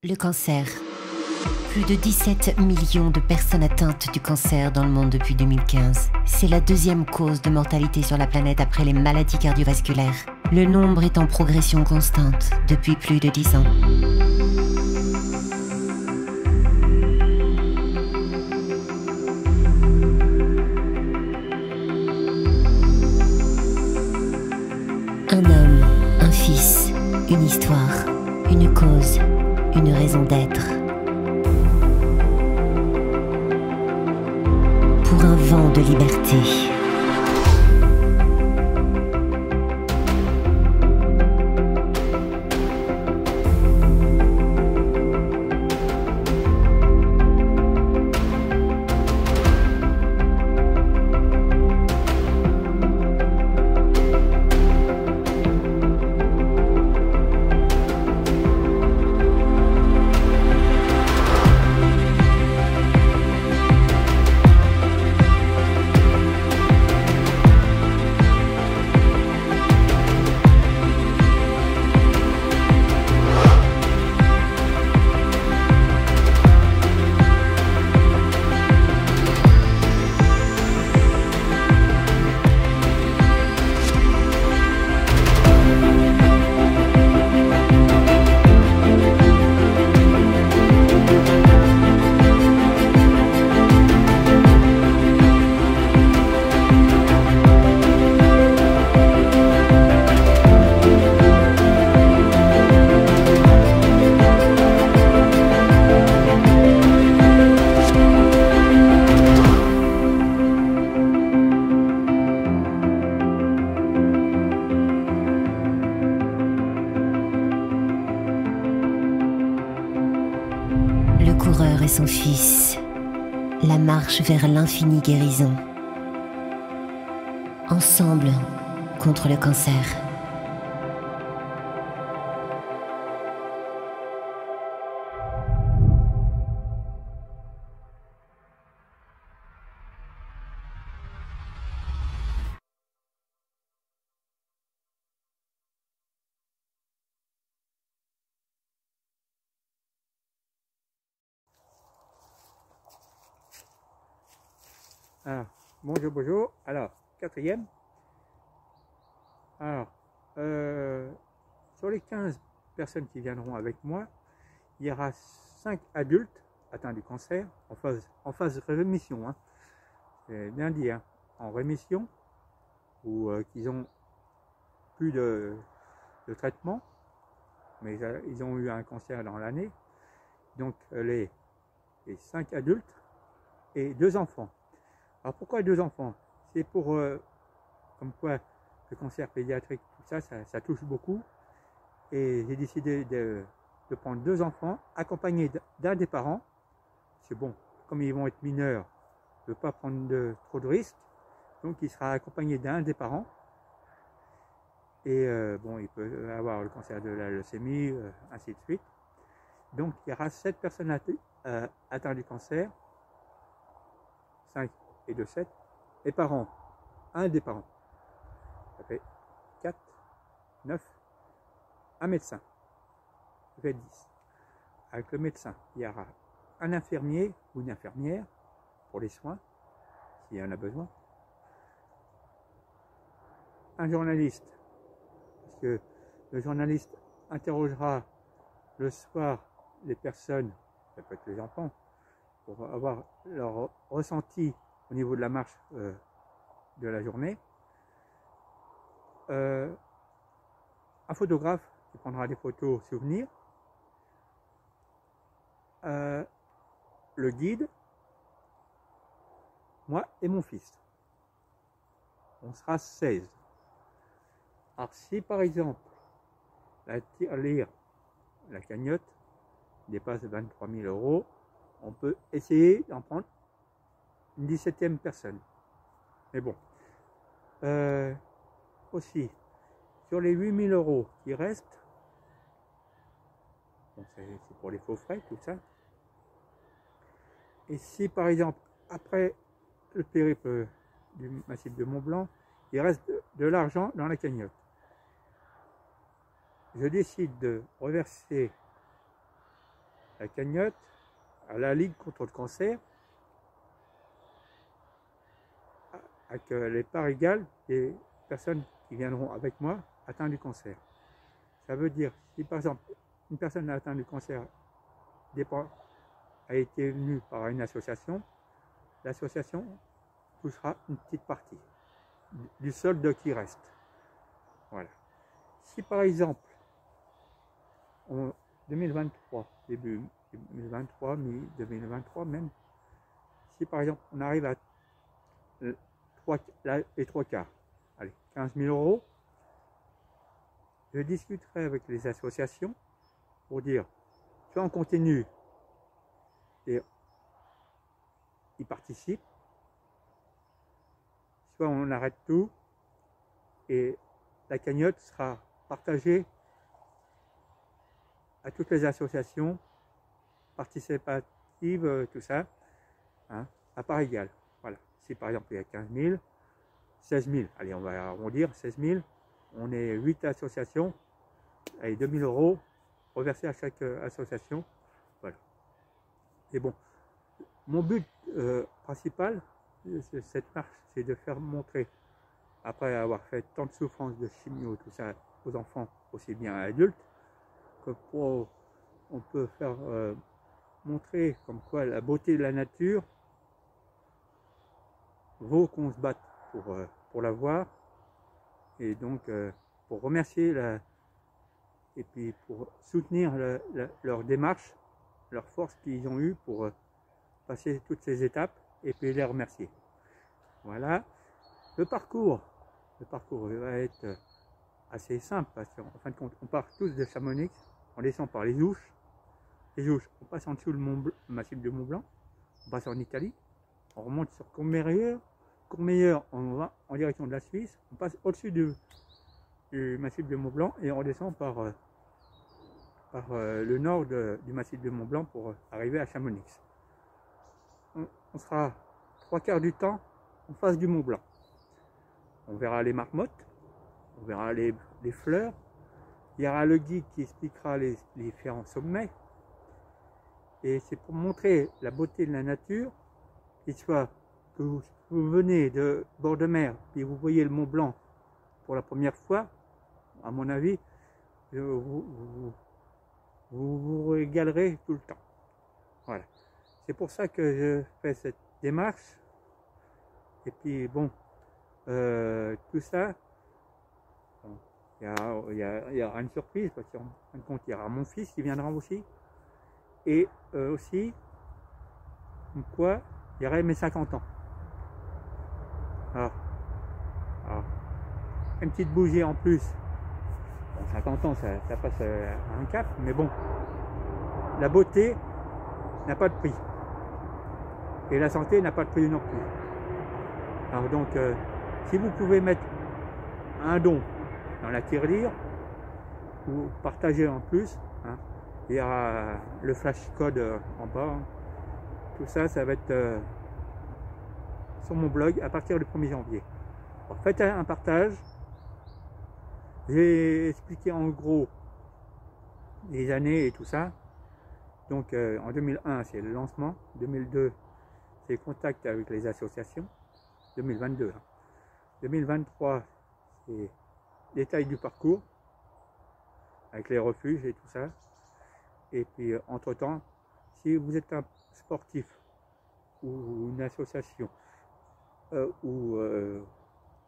Le cancer. Plus de 17 millions de personnes atteintes du cancer dans le monde depuis 2015. C'est la deuxième cause de mortalité sur la planète après les maladies cardiovasculaires. Le nombre est en progression constante depuis plus de 10 ans. Un homme, un fils, une histoire, une cause, une raison d'être. Pour un vent de liberté. Le coureur et son fils, la marche vers l'infinie guérison. Ensemble contre le cancer. Alors, bonjour, bonjour. Alors, quatrième. Alors, sur les 15 personnes qui viendront avec moi, il y aura 5 adultes atteints du cancer en phase de rémission. Hein. C'est bien dit, hein, en rémission, ou qu'ils ont plus de traitement, mais ils ont eu un cancer dans l'année. Donc, les 5 adultes et 2 enfants. Alors pourquoi 2 enfants? C'est pour, comme quoi le cancer pédiatrique, tout ça, ça touche beaucoup. Et j'ai décidé de prendre 2 enfants, accompagnés d'un des parents. C'est bon, comme ils vont être mineurs, je ne veux pas prendre trop de risques. Donc il sera accompagné d'un des parents. Et bon, il peut avoir le cancer de la leucémie, ainsi de suite. Donc il y aura 7 personnes atteintes du cancer. 5 et de 7, et parents, un des parents. Ça fait 4, 9, un médecin. Ça fait 10. Avec le médecin, il y aura un infirmier ou une infirmière pour les soins, s'il y en a besoin. Un journaliste, parce que le journaliste interrogera le soir les personnes, ça peut être les enfants, pour avoir leur ressenti au niveau de la marche de la journée. Un photographe qui prendra des photos souvenirs. Le guide, moi et mon fils. On sera 16. Alors si par exemple la tirelire, la cagnotte, dépasse 23 000 €, on peut essayer d'en prendre une 17e personne. Mais bon. Aussi, sur les 8 000 € qui restent, bon, c'est pour les faux frais, tout ça. Et si par exemple, après le périple du massif de Mont-Blanc, il reste de l'argent dans la cagnotte, je décide de reverser la cagnotte à la Ligue contre le cancer, avec les parts égales des personnes qui viendront avec moi atteintes du cancer. Ça veut dire, si par exemple une personne atteinte du cancer a été venue par une association, l'association touchera une petite partie du solde qui reste. Voilà. Si par exemple, en 2023, début 2023, mi-2023 même, si par exemple on arrive à les 3 quarts, allez, 15 000 €, je discuterai avec les associations pour dire, soit on continue et ils participent, soit on arrête tout et la cagnotte sera partagée à toutes les associations participatives, tout ça, hein, à part égale. Voilà. Si par exemple il y a 15 000, 16 000, allez, on va arrondir, 16 000, on est 8 associations, allez, 2 000 € reversés à chaque association. Voilà. Et bon, mon but principal, cette marche, c'est de faire montrer, après avoir fait tant de souffrances de chimio, tout ça, aux enfants, aussi bien à adultes, que on peut faire montrer comme quoi la beauté de la nature vaut qu'on se batte pour la voir, et donc pour remercier et puis pour soutenir leur démarche, leur force qu'ils ont eue pour passer toutes ces étapes, et puis les remercier. Voilà. Le parcours va être assez simple, parce qu'en fin de compte, on part tous de Chamonix, on descend par les Ouches, on passe en dessous le massif de Mont Blanc, on passe en Italie, on remonte sur Courmayeur, on va en direction de la Suisse, on passe au-dessus du massif de Mont Blanc et on descend par le nord du massif de Mont Blanc pour arriver à Chamonix. On sera 3 quarts du temps en face du Mont Blanc. On verra les marmottes, on verra les fleurs, il y aura le guide qui expliquera les différents sommets. Et c'est pour montrer la beauté de la nature, qu'il soit que vous venez de bord de mer et vous voyez le Mont Blanc pour la première fois, à mon avis, vous vous régalerez tout le temps. Voilà. C'est pour ça que je fais cette démarche. Et puis bon, tout ça, bon, il y aura une surprise, parce qu'en fin de compte, il y aura mon fils qui viendra aussi. Et aussi, quoi, il y aurait mes 50 ans. Alors, une petite bougie en plus. Bon, 50 ans, ça passe à un cap, mais bon, la beauté n'a pas de prix. Et la santé n'a pas de prix non plus. Alors donc, si vous pouvez mettre un don dans la tirelire, ou partager en plus, hein, il y aura le flash code en bas. Hein. Tout ça, ça va être sur mon blog à partir du 1er janvier. Alors, faites un partage. J'ai expliqué en gros les années et tout ça. Donc en 2001, c'est le lancement. 2002, c'est le contact avec les associations. 2022. Hein. 2023, c'est détail du parcours avec les refuges et tout ça. Et puis entre-temps, si vous êtes un sportif ou une association ou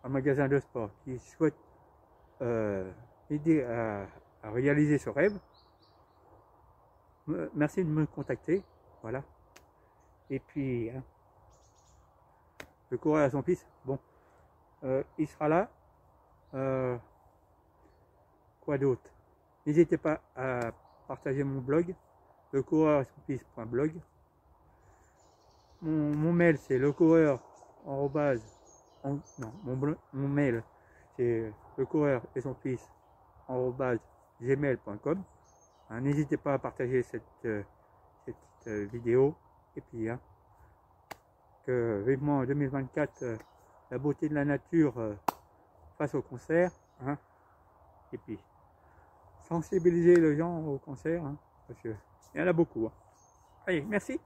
un magasin de sport qui souhaite aider à réaliser ce rêve, merci de me contacter. Voilà. Et puis, hein, le coureur à son fils, bon, il sera là. Quoi d'autre? N'hésitez pas à partager mon blog, le coureur à son fils.blog. Mon mail, c'est le coureur mon mail, c'est le coureur et son fils @gmail.com. Hein, n'hésitez pas à partager cette vidéo. Et puis, hein, que vivement en 2024, la beauté de la nature face au cancer. Hein, et puis, sensibiliser les gens au cancer. Hein, parce que Il y en a beaucoup. Hein. Allez, merci.